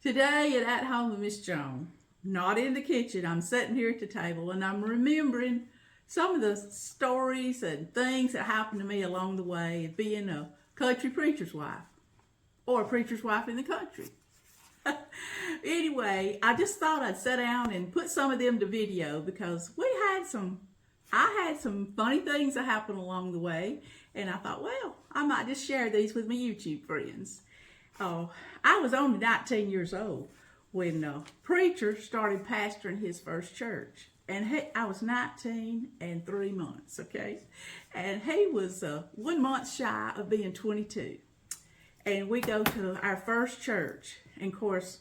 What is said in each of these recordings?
Today at home with Miss Joan, not in the kitchen, I'm sitting here at the table and I'm remembering some of the stories and things that happened to me along the way of being a country preacher's wife or a preacher's wife in the country. Anyway, I just thought I'd sit down and put some of them to video because I had some funny things that happened along the way, and I thought, well, I might just share these with my YouTube friends. I was only 19 years old when a preacher started pastoring his first church. And I was 19 and 3 months, okay? And he was 1 month shy of being 22. And we go to our first church. And of course,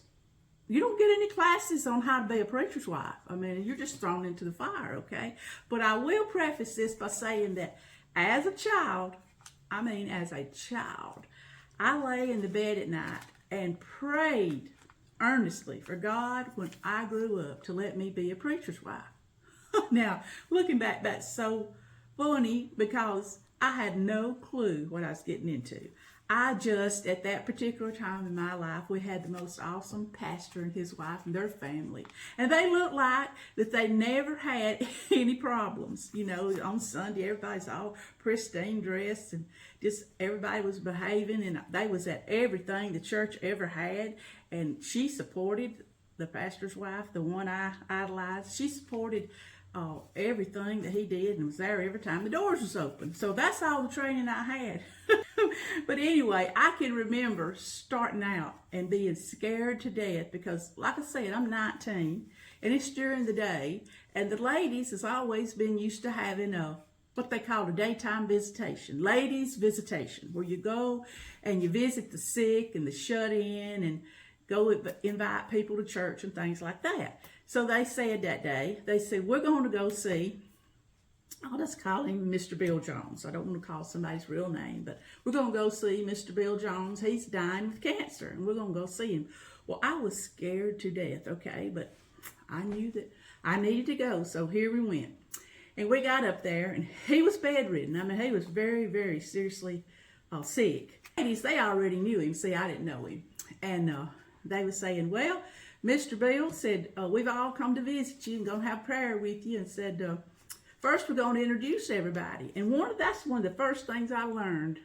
you don't get any classes on how to be a preacher's wife. I mean, you're just thrown into the fire, okay? But I will preface this by saying that as a child, I lay in the bed at night and prayed earnestly for God when I grew up to let me be a preacher's wife. Now, looking back, that's so funny because I had no clue what I was getting into. I just, at that particular time in my life, we had the most awesome pastor and his wife and their family. And they looked like that they never had any problems. You know, on Sunday, everybody's all pristine dressed and just everybody was behaving. And they was at everything the church ever had. And she supported the pastor's wife, the one I idolized. She supported everything that he did and was there every time the doors was open. So that's all the training I had. But anyway, I can remember starting out and being scared to death because, like I said, I'm 19 and it's during the day, and the ladies has always been used to having what they call a daytime visitation, ladies visitation, where you go and you visit the sick and the shut in and go invite people to church and things like that. So they said that day, they said, we're going to go see, I'll just call him Mr. Bill Jones. I don't want to call somebody's real name, but we're going to go see Mr. Bill Jones. He's dying with cancer, and we're going to go see him. Well, I was scared to death, okay, but I knew that I needed to go, so here we went. And we got up there, and he was bedridden. I mean, he was very, very seriously sick. Ladies, they already knew him. See, I didn't know him. And they were saying, well, Mr. Bill said, we've all come to visit you and going to have prayer with you, and said, first we're going to introduce everybody. And that's one of the first things I learned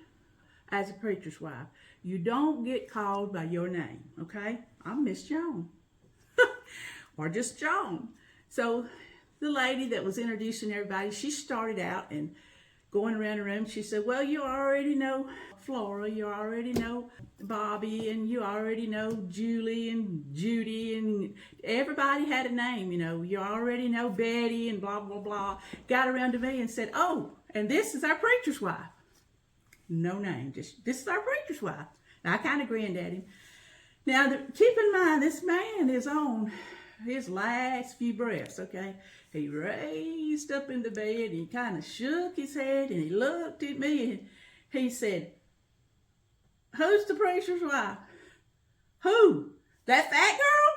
as a preacher's wife. You don't get called by your name, okay? I'm Miss Joan. Or just Joan. So the lady that was introducing everybody, she started out and going around the room, she said, well, you already know Flora, you already know Bobby, and you already know Julie and Judy, and everybody had a name, you know. You already know Betty and blah, blah, blah. Got around to me and said, oh, and this is our preacher's wife. No name, just this is our preacher's wife. And I kind of grinned at him. Now, keep in mind, this man is on his last few breaths, okay? He raised up in the bed, and he kind of shook his head, and he looked at me, and he said, who's the preacher's wife? Who? That fat girl?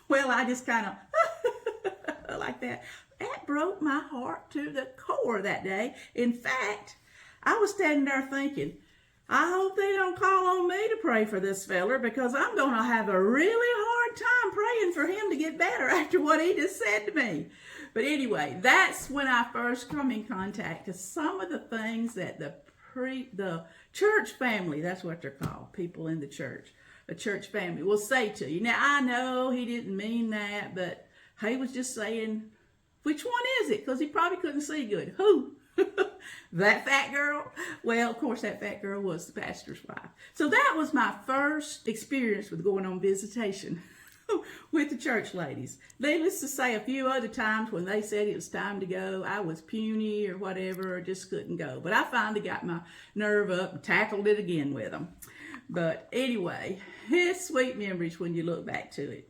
Well, I just kind of like that. That broke my heart to the core that day. In fact, I was standing there thinking, I hope they don't call on me to pray for this feller because I'm going to have a really hard time praying for him to get better after what he just said to me. But anyway, that's when I first come in contact with some of the things that the church family, that's what they're called, people in the church, a church family, will say to you. Now, I know he didn't mean that, but he was just saying, which one is it? Because he probably couldn't see good. Who? That fat girl? Well, of course, that fat girl was the pastor's wife. So that was my first experience with going on visitation with the church ladies. Needless to say, a few other times when they said it was time to go, I was puny or whatever, or just couldn't go. But I finally got my nerve up and tackled it again with them. But anyway, it's sweet memories when you look back to it.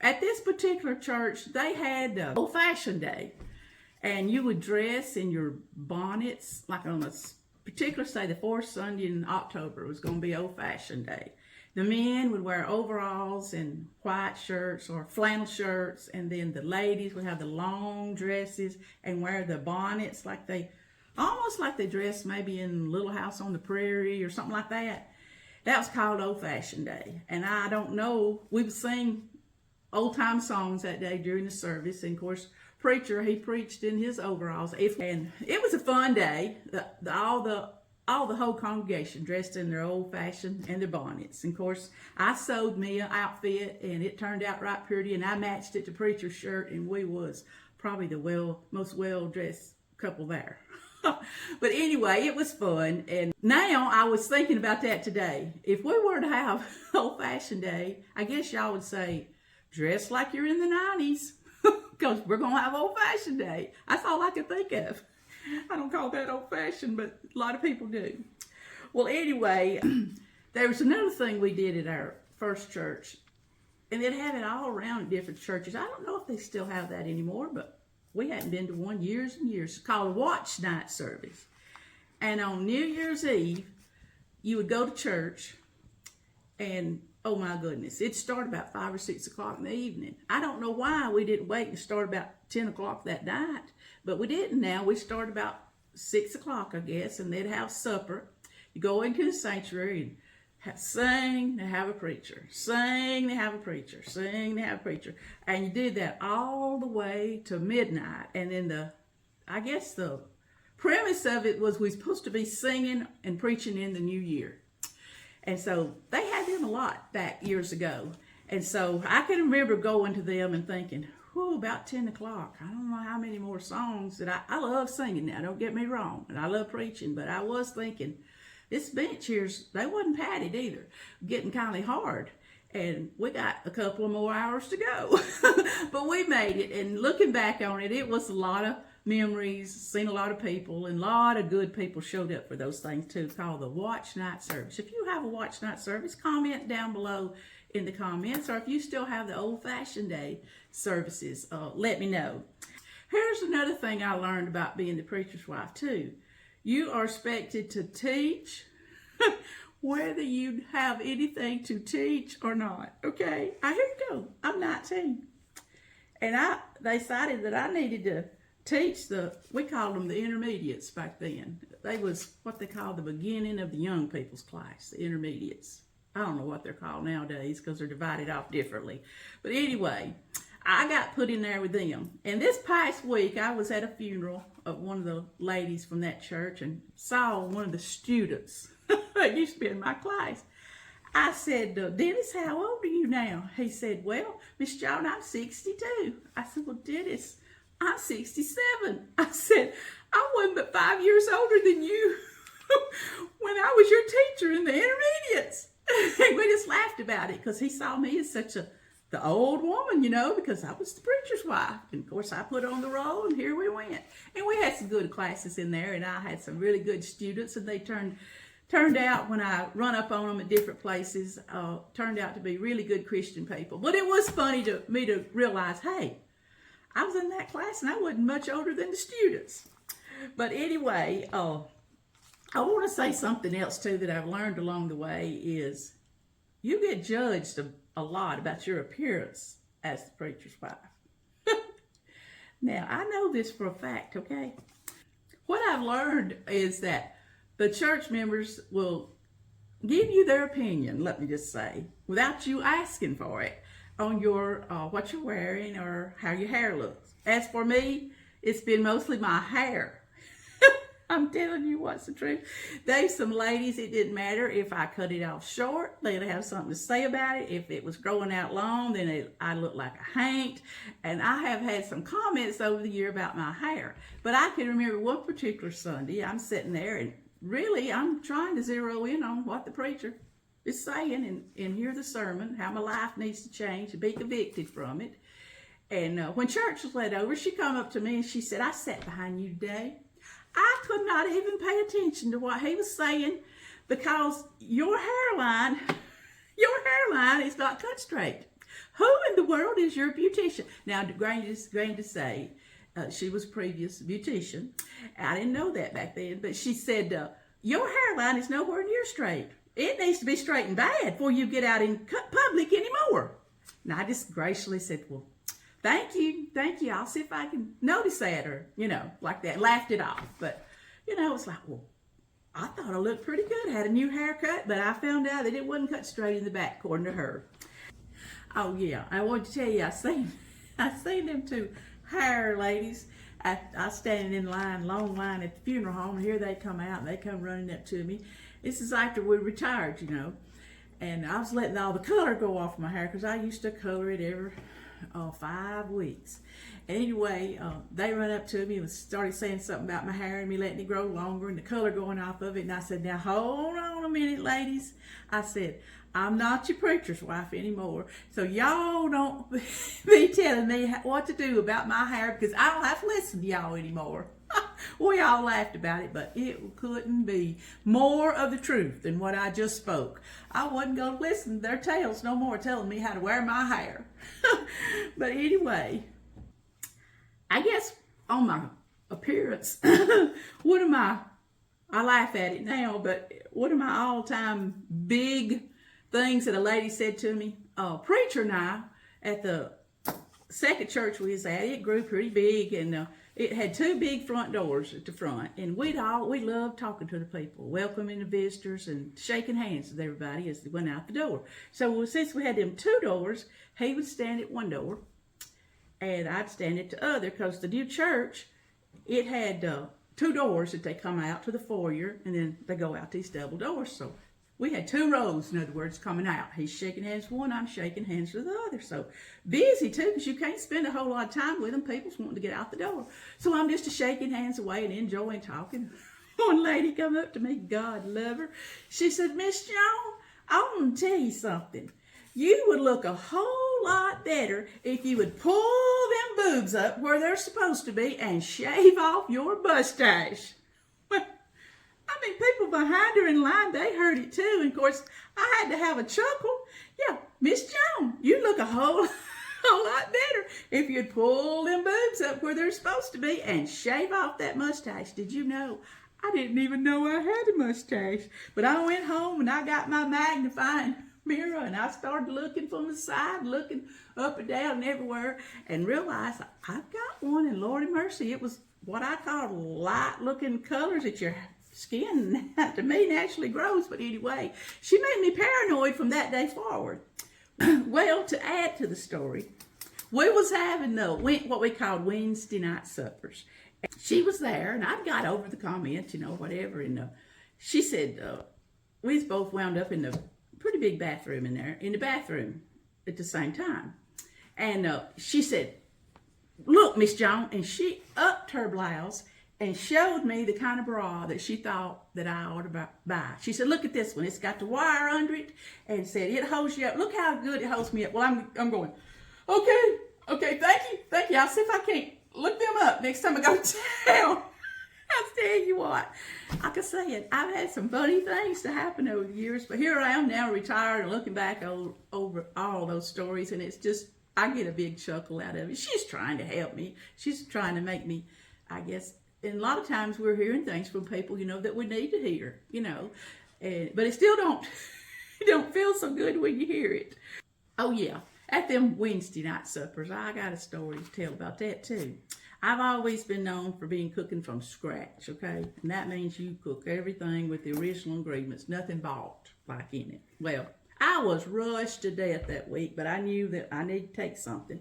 At this particular church, they had old-fashioned day. And you would dress in your bonnets, like on a particular, say, the fourth Sunday in October was going to be old-fashioned day. The men would wear overalls and white shirts or flannel shirts, and then the ladies would have the long dresses and wear the bonnets almost like they dress maybe in Little House on the Prairie or something like that. That was called Old Fashioned Day. And I don't know, we would sing old time songs that day during the service. And of course, preacher, he preached in his overalls. And it was a fun day. All the whole congregation dressed in their old fashioned and their bonnets. And of course, I sewed me an outfit and it turned out right pretty. And I matched it to preacher's shirt, and we was probably the most well-dressed couple there. But anyway, it was fun. And now I was thinking about that today. If we were to have old-fashioned day, I guess y'all would say, dress like you're in the 90s, because we're going to have old-fashioned day. That's all I could think of. I don't call that old-fashioned, but a lot of people do. Well, anyway, there was another thing we did at our first church, and they'd have it all around different churches. I don't know if they still have that anymore, but we hadn't been to one years and years. It's called a watch night service. And on New Year's Eve, you would go to church, and oh my goodness, it started about 5 or 6 o'clock in the evening. I don't know why we didn't wait and start about 10 o'clock that night, but we didn't now. We started about 6 o'clock, I guess, and they'd have supper. You go into the sanctuary and sing, they have a preacher. Sing, they have a preacher. Sing, they have a preacher. And you did that all the way to midnight. And then I guess the premise of it was we were supposed to be singing and preaching in the new year. And so they had them a lot back years ago. And so I can remember going to them and thinking, whew, about 10 o'clock. I don't know how many more songs that I love singing now, don't get me wrong. And I love preaching, but I was thinking, this bench here's, they wasn't padded either, getting kind of hard. And we got a couple of more hours to go. But we made it. And looking back on it, it was a lot of memories, seen a lot of people, and a lot of good people showed up for those things too, called the Watch Night Service. If you have a Watch Night Service, comment down below in the comments, or if you still have the old-fashioned day services, let me know. Here's another thing I learned about being the preacher's wife too. You are expected to teach whether you have anything to teach or not. Okay, here you go. I'm 19. And they decided that I needed to teach we called them the intermediates back then. They was what they called the beginning of the young people's class, the intermediates. I don't know what they're called nowadays because they're divided off differently. But anyway, I got put in there with them. And this past week, I was at a funeral of one of the ladies from that church and saw one of the students that used to be in my class. I said, Dennis, how old are you now? He said, well, Miss Joan, I'm 62. I said, well, Dennis, I'm 67. I said, I wasn't but 5 years older than you when I was your teacher in the intermediates. And we just laughed about it because he saw me as such the old woman, you know, because I was the preacher's wife. And of course I put on the roll and here we went. And we had some good classes in there, and I had some really good students, and they turned out, when I run up on them at different places, turned out to be really good Christian people. But it was funny to me to realize, hey, I was in that class and I wasn't much older than the students. But anyway, I want to say something else too that I've learned along the way is you get judged a lot about your appearance as the preacher's wife. Now, I know this for a fact, okay? What I've learned is that the church members will give you their opinion, let me just say, without you asking for it, on your what you're wearing or how your hair looks. As for me, it's been mostly my hair. I'm telling you what's the truth. There's some ladies, it didn't matter if I cut it off short, they'd have something to say about it. If it was growing out long, then I looked like a haint. And I have had some comments over the year about my hair. But I can remember one particular Sunday, I'm sitting there and really I'm trying to zero in on what the preacher is saying and hear the sermon, how my life needs to change and be convicted from it. And when church was let over, she come up to me and she said, I sat behind you today. I could not even pay attention to what he was saying because your hairline is not cut straight. Who in the world is your beautician? Now, going to say, she was a previous beautician. I didn't know that back then, but she said, your hairline is nowhere near straight. It needs to be straightened bad before you get out in public anymore. And I just graciously said, well, thank you. I'll see if I can notice that, or, like that. Laughed it off. But, it's like, well, I thought I looked pretty good. I had a new haircut, but I found out that it wasn't cut straight in the back, according to her. Oh yeah, I wanted to tell you, I seen them two hair ladies. I standing in line, long line at the funeral home, and here they come out and they come running up to me. This is after we retired, you know, and I was letting all the color go off my hair because I used to color it every 5 weeks. Anyway, they run up to me and started saying something about my hair and me letting it grow longer and the color going off of it. And I said, now hold on a minute, ladies. I said, I'm not your preacher's wife anymore. So y'all don't be telling me what to do about my hair because I don't have to listen to y'all anymore. We all laughed about it, but it couldn't be more of the truth than what I just spoke. I wasn't going to listen to their tales no more telling me how to wear my hair. But anyway, I guess on my appearance, I laugh at it now, but one of my all-time big things that a lady said to me, preacher and I, at the second church we was at, it grew pretty big, and it had 2 big front doors at the front, and we loved talking to the people, welcoming the visitors and shaking hands with everybody as they went out the door. So since we had them 2 doors, he would stand at one door and I'd stand at the other, because the new church, it had 2 doors that they come out to the foyer, and then they go out these double doors. So we had 2 rows, in other words, coming out. He's shaking hands with one, I'm shaking hands with the other. So busy too, because you can't spend a whole lot of time with them. People's wanting to get out the door. So I'm just shaking hands away and enjoying talking. One lady come up to me, God love her. She said, Miss Joan, I want to tell you something. You would look a whole lot better if you would pull them boobs up where they're supposed to be and shave off your mustache. Well, I mean, people behind her in line, they heard it too. And of course, I had to have a chuckle. Yeah, Miss Joan, you look a whole lot better if you'd pull them boobs up where they're supposed to be and shave off that mustache. Did you know? I didn't even know I had a mustache. But I went home and I got my magnifying mirror and I started looking from the side, looking up and down and everywhere, and realized I've got one, and Lord have mercy, it was what I call light looking colors that your skin to me naturally grows. But anyway, she made me paranoid from that day forward. Well, to add to the story, we was having what we called Wednesday night suppers. She was there, and I got over the comments, whatever, and she said we was both wound up in the pretty big bathroom in the bathroom at the same time. And she said, look, Miss Joan, and she upped her blouse and showed me the kind of bra that she thought that I ought to buy. She said, look at this one. It's got the wire under it, and said, it holds you up. Look how good it holds me up. Well, I'm going, okay, thank you. I'll see if I can't look them up next time I go down. I'll tell you what, like I said, I've had some funny things to happen over the years, but here I am now retired and looking back over all those stories, and it's just, I get a big chuckle out of it. She's trying to help me. She's trying to make me, I guess, and a lot of times we're hearing things from people, that we need to hear, but it still don't feel so good when you hear it. Oh yeah, at them Wednesday night suppers, I got a story to tell about that too. I've always been known for cooking from scratch, okay? And that means you cook everything with the original ingredients, nothing bought like in it. Well, I was rushed to death that week, but I knew that I needed to take something.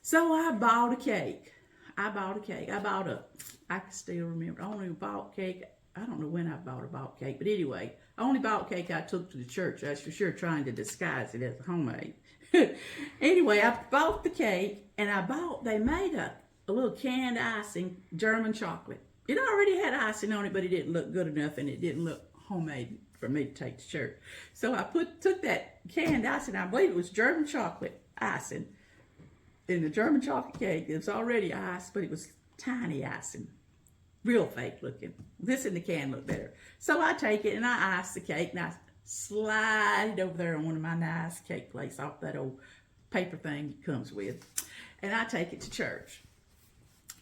So I bought a cake. I can still remember, I only bought cake, I don't know when I bought cake, but anyway, I only bought cake I took to the church. That's for sure, trying to disguise it as a homemade. Anyway, I bought the cake, and they made a little canned icing, German chocolate. It already had icing on it, but it didn't look good enough, and it didn't look homemade for me to take to church. So I took that canned icing, I believe it was German chocolate icing, in the German chocolate cake. It was already iced, but it was tiny icing, real fake looking. This in the can looked better. So I take it and I ice the cake, and I slide it over there on one of my nice cake plates off that old paper thing it comes with, and I take it to church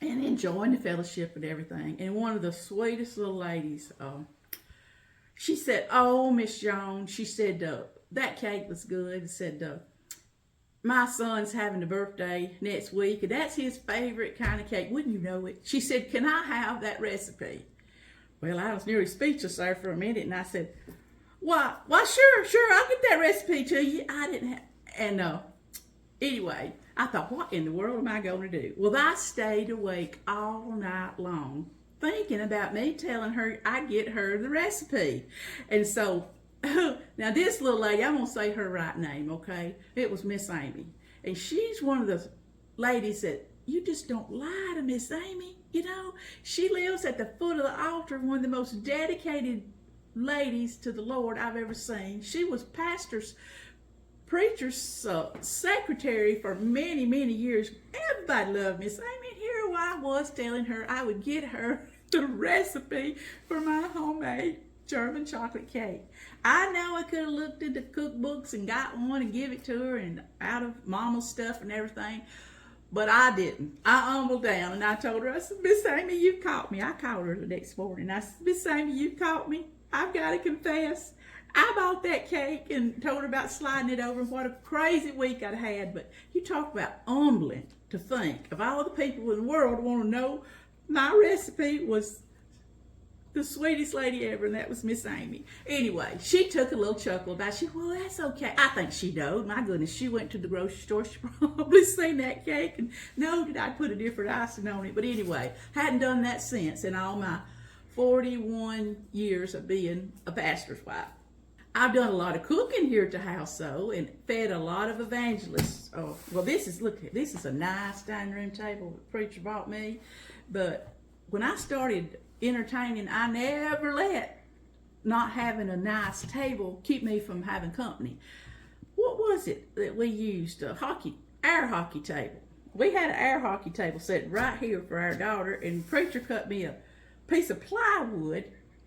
and enjoying the fellowship and everything. And one of the sweetest little ladies, she said, oh, Miss Joan, she said, that cake was good. Said, my son's having a birthday next week, and that's his favorite kind of cake. Wouldn't you know it? She said, can I have that recipe? Well, I was nearly speechless there for a minute, and I said, why, sure, I'll get that recipe to you. I didn't have, and anyway, I thought, what in the world am I going to do? Well, I stayed awake all night long thinking about me telling her I'd get her the recipe. And so, now this little lady, I'm going to say her right name, okay? It was Miss Amy. And she's one of the ladies that you just don't lie to Miss Amy. You know, she lives at the foot of the altar, one of the most dedicated ladies to the Lord I've ever seen. She was preacher's secretary for many, many years. Everybody loved Miss Amy. And here I was telling her I would get her the recipe for my homemade German chocolate cake. I know I could have looked into cookbooks and got one and give it to her and out of Mama's stuff and everything, but I didn't. I humbled down and I told her, I said, Miss Amy, you caught me. I called her the next morning. I said, Miss Amy, you caught me. I've got to confess. I bought that cake and told her about sliding it over and what a crazy week I'd had. But you talk about humbling, to think of all the people in the world want to know my recipe was the sweetest lady ever, and that was Miss Amy. Anyway, she took a little chuckle about it. She said, well, that's okay. I think she knowed. My goodness, she went to the grocery store. She probably seen that cake and know that I put a different icing on it. But anyway, hadn't done that since in all my 41 years of being a pastor's wife. I've done a lot of cooking here at the house, though, and fed a lot of evangelists. Oh, well, this is a nice dining room table the preacher bought me. But when I started entertaining, I never let not having a nice table keep me from having company. What was it that we used? Air hockey table. We had an air hockey table set right here for our daughter, and the preacher cut me a piece of plywood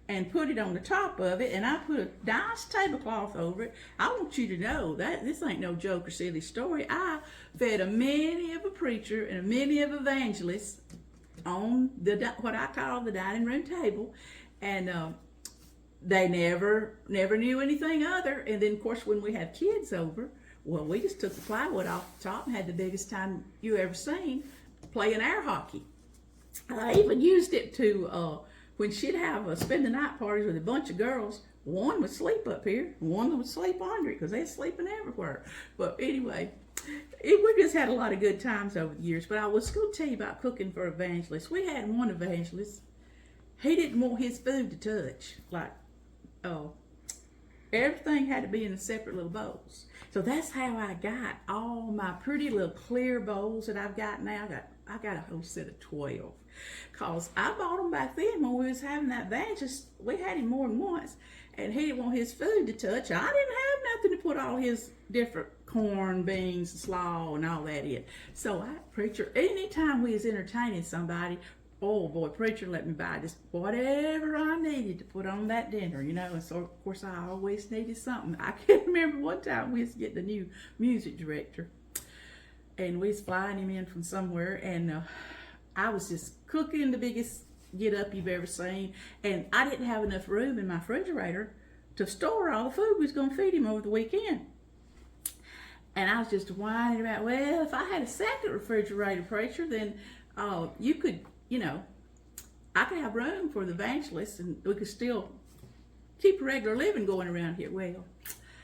and put it on the top of it, and I put a nice tablecloth over it. I want you to know that this ain't no joke or silly story. I fed a many of a preacher and a many of evangelists on what I call the dining room table, and they never knew anything other. And then, of course, when we had kids over, well, we just took the plywood off the top and had the biggest time you ever seen playing air hockey. I even used it to when she'd have spend the night parties with a bunch of girls. One would sleep up here, one would sleep under it because they're sleeping everywhere. But anyway, we just had a lot of good times over the years. But I was going to tell you about cooking for evangelists. We had one evangelist. He didn't want his food to touch. Like, everything had to be in separate little bowls. So that's how I got all my pretty little clear bowls that I've got now. I got a whole set of 12. Because I bought them back then when we was having that evangelist. We had him more than once. And he didn't want his food to touch. I didn't have nothing to put all his different corn, beans, slaw, and all that in. So preacher, anytime we was entertaining somebody, oh boy, preacher let me buy just whatever I needed to put on that dinner, you know. And so, of course, I always needed something. I can remember one time we was getting a new music director, and we was flying him in from somewhere, and I was just cooking the biggest get up you've ever seen, and I didn't have enough room in my refrigerator to store all the food we was going to feed him over the weekend. And I was just whining about, well, if I had a second refrigerator, preacher, then you could, I could have room for the evangelists, and we could still keep a regular living going around here. Well,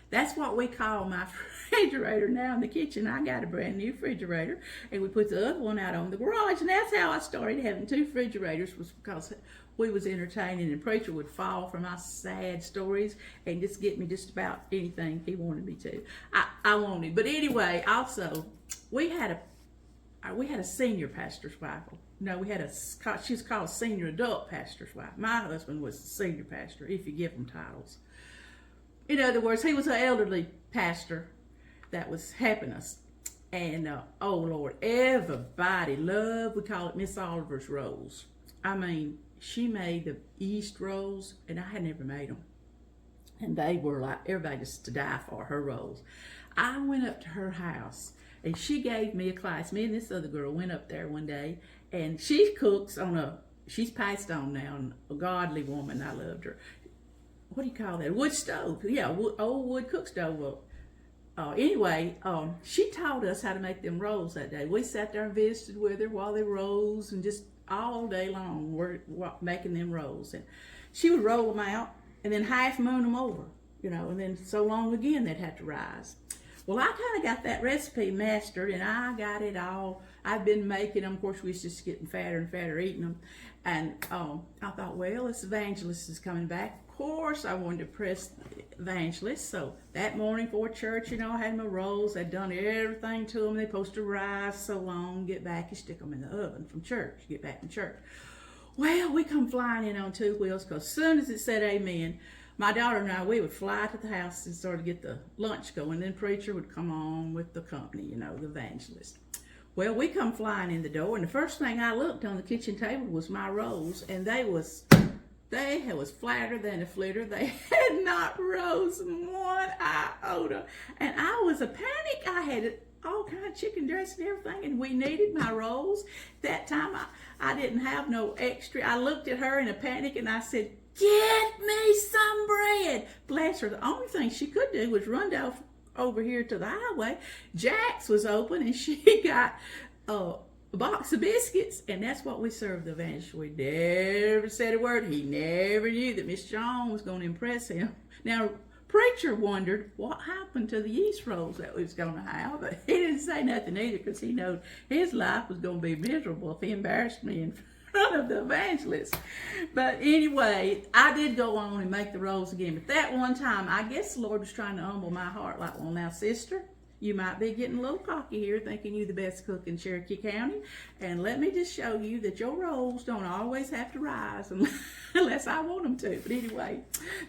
that's what we call my refrigerator now in the kitchen. I got a brand new refrigerator, and we put the other one out on the garage, and that's how I started having two refrigerators, was because we was entertaining, and preacher would fall for my sad stories and just get me just about anything he wanted me to. I wanted. But anyway, also, we had a senior pastor's wife. No, she was called senior adult pastor's wife. My husband was the senior pastor, if you give them titles. In other words, he was an elderly pastor that was helping us. And, oh Lord, everybody loved, we call it Miss Oliver's rolls. I mean, she made the yeast rolls, and I had never made them. And they were like, everybody just to die for her rolls. I went up to her house, and she gave me a class. Me and this other girl went up there one day, and she cooks she's passed on now, and a godly woman. I loved her. What do you call that? Wood stove. Yeah, old wood cook stove. Anyway, she taught us how to make them rolls that day. We sat there and visited with her while they rose, and just all day long we're making them rolls. And she would roll them out and then half moon them over, and then so long again they'd have to rise. Well, I kind of got that recipe mastered, and I got it all. I've been making them. Of course, we was just getting fatter and fatter eating them. And I thought, well, this evangelist is coming back. Of course, I wanted to press evangelist. So that morning before church, I had my rolls. I'd done everything to them. They're supposed to rise so long, get back, you stick them in the oven from church, get back from church. Well, we come flying in on two wheels, because as soon as it said amen, my daughter and I, we would fly to the house and sort of get the lunch going. Then preacher would come on with the company, the evangelist. Well, we come flying in the door, and the first thing I looked on the kitchen table was my rolls, and they was flatter than a flitter. They had not rose one iota, and I was a panic. I had all kind of chicken dressing and everything, and we needed my rolls. That time I didn't have no extra. I looked at her in a panic, and I said, "Get me some bread." Bless her. The only thing she could do was run down over here to the highway. Jack's was open, and she got a box of biscuits, and that's what we served the evangelist. We never said a word. He never knew that Miss Joan was going to impress him. Now, preacher wondered what happened to the yeast rolls that we was going to have, but he didn't say nothing either, because he knew his life was going to be miserable if he embarrassed me in front of the evangelist. But anyway, I did go on and make the rolls again. But that one time, I guess the Lord was trying to humble my heart. Like, well, now, sister, you might be getting a little cocky here, thinking you're the best cook in Cherokee County. And let me just show you that your rolls don't always have to rise unless I want them to. But anyway,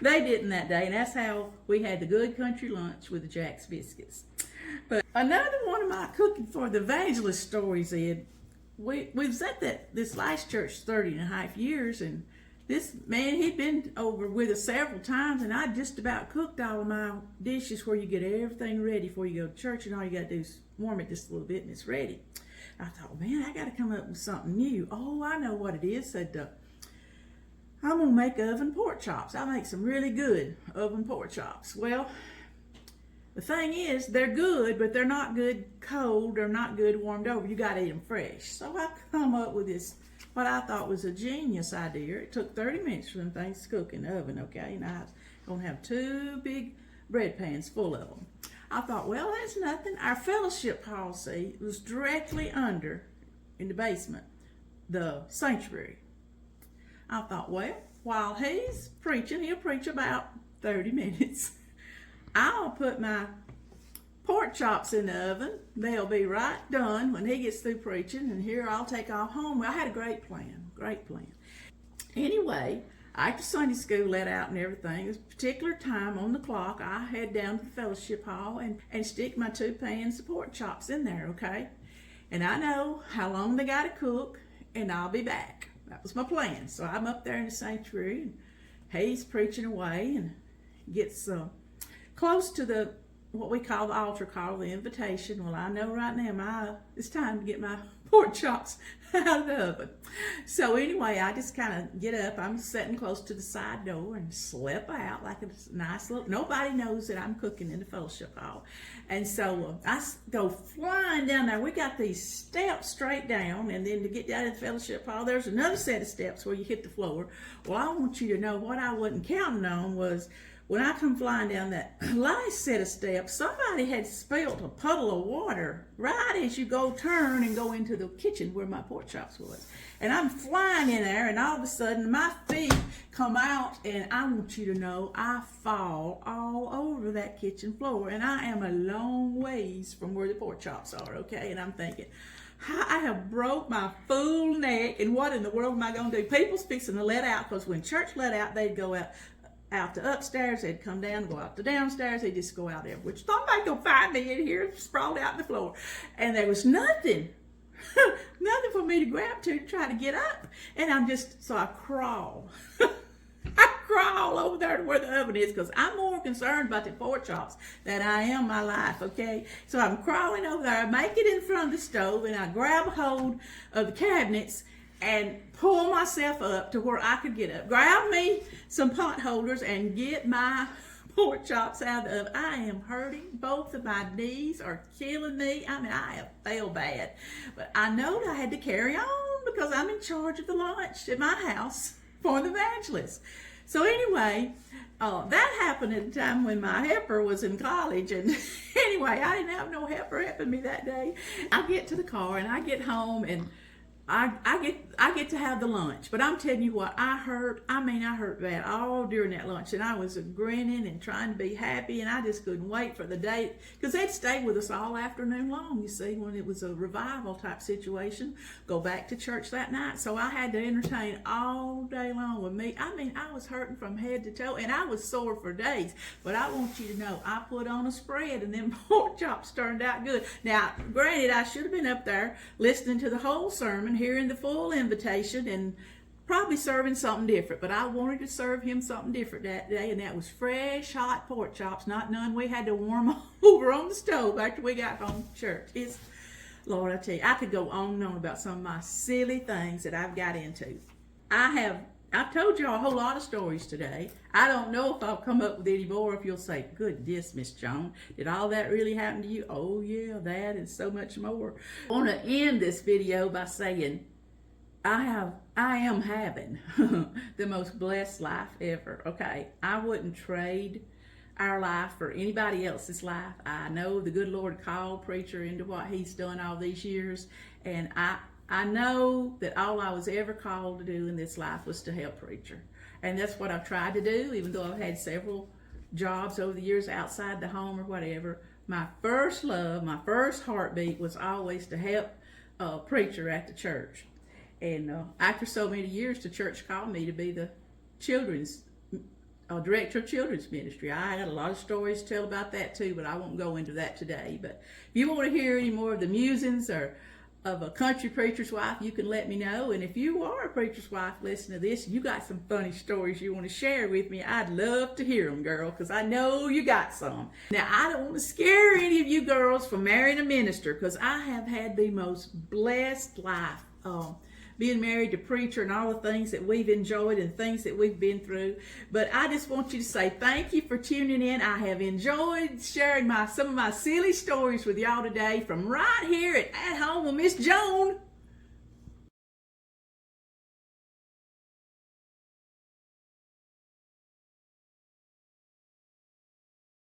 they didn't that day. And that's how we had the good country lunch with the Jack's biscuits. But another one of my cooking for the evangelist stories is, we was at this last church 30.5 years, and this man, he'd been over with us several times, and I just about cooked all of my dishes where you get everything ready before you go to church, and all you got to do is warm it just a little bit and it's ready. I thought, man, I got to come up with something new. Oh, I know what it is. Said, I'm going to make oven pork chops. I make some really good oven pork chops. Well, the thing is, they're good, but they're not good cold. They're not good warmed over. You got to eat them fresh. So I come up with this, what I thought was a genius idea. It took 30 minutes for them things to cook in the oven, okay? And I was going to have 2 big bread pans full of them. I thought, well, that's nothing. Our fellowship hall, see, was directly under, in the basement, the sanctuary. I thought, well, while he's preaching, he'll preach about 30 minutes. I'll put my pork chops in the oven. They'll be right done when he gets through preaching, and here I'll take off home. Well, I had a great plan. Anyway, after Sunday school let out and everything, it was a particular time on the clock. I head down to the fellowship hall and stick my 2 pans of pork chops in there, okay? And I know how long they got to cook, and I'll be back. That was my plan. So I'm up there in the sanctuary, and he's preaching away, and gets close to what we call the altar call, the invitation. Well, I know right now it's time to get my pork chops out of the oven. So anyway, I just kind of get up. I'm sitting close to the side door and slip out like a nice little, nobody knows that I'm cooking in the fellowship hall. And so I go flying down there. We got these steps straight down, and then to get down to the fellowship hall, there's another set of steps where you hit the floor. Well, I want you to know what I wasn't counting on was, when I come flying down that last set of steps, somebody had spilled a puddle of water right as you go turn and go into the kitchen where my pork chops was. And I'm flying in there, and all of a sudden my feet come out, and I want you to know I fall all over that kitchen floor, and I am a long ways from where the pork chops are, okay? And I'm thinking, I have broke my fool neck, and what in the world am I going to do? People's fixing to let out, because when church let out, they'd go out to upstairs, they'd come down, go out to downstairs, they'd just go out there, which somebody's gonna find me in here, sprawled out on the floor. And there was nothing for me to grab to try to get up. And so I crawl. I crawl over there to where the oven is, because I'm more concerned about the pork chops than I am my life, okay? So I'm crawling over there, I make it in front of the stove, and I grab a hold of the cabinets and pull myself up to where I could get up. Grab me some pot holders and get my pork chops out of the oven. I am hurting. Both of my knees are killing me. I mean, I have failed bad. But I know that I had to carry on because I'm in charge of the lunch at my house. for the evangelist. So anyway, that happened at the time when my helper was in college. And anyway, I didn't have no helper helping me that day. I get to the car and I get home and I get to have the lunch. But I'm telling you what, I hurt bad all during that lunch. And I was grinning and trying to be happy. And I just couldn't wait for the day. Because they'd stay with us all afternoon long, you see, when it was a revival type situation. Go back to church that night. So I had to entertain all day long with me. I was hurting from head to toe. And I was sore for days. But I want you to know, I put on a spread. And then pork chops turned out good. Now, granted, I should have been up there listening to the whole sermon, hearing the full invitation, and probably serving something different. But I wanted to serve him something different that day, and that was fresh, hot pork chops, not none we had to warm over on the stove after we got home from church. Lord, I tell you, I could go on and on about some of my silly things that I've got into. I've told you a whole lot of stories today. I don't know if I'll come up with any more, if you'll say, goodness, Miss Joan, did all that really happen to you? Oh yeah, that and so much more. I want to end this video by saying, I am having the most blessed life ever, okay? I wouldn't trade our life for anybody else's life. I know the good Lord called preacher into what he's done all these years, and I know that all I was ever called to do in this life was to help preacher. And that's what I've tried to do, even though I've had several jobs over the years outside the home or whatever. My first love, my first heartbeat was always to help preacher at the church. And after so many years, the church called me to be the children's director of children's ministry. I had a lot of stories to tell about that too, but I won't go into that today. But if you want to hear any more of the musings or of a country preacher's wife, you can let me know. And if you are a preacher's wife listening to this, you got some funny stories you want to share with me, I'd love to hear them, girl, because I know you got some. Now, I don't want to scare any of you girls from marrying a minister, because I have had the most blessed life being married to preacher and all the things that we've enjoyed and things that we've been through. But I just want you to say thank you for tuning in. I have enjoyed sharing some of my silly stories with y'all today from right here at Home with Miss Joan.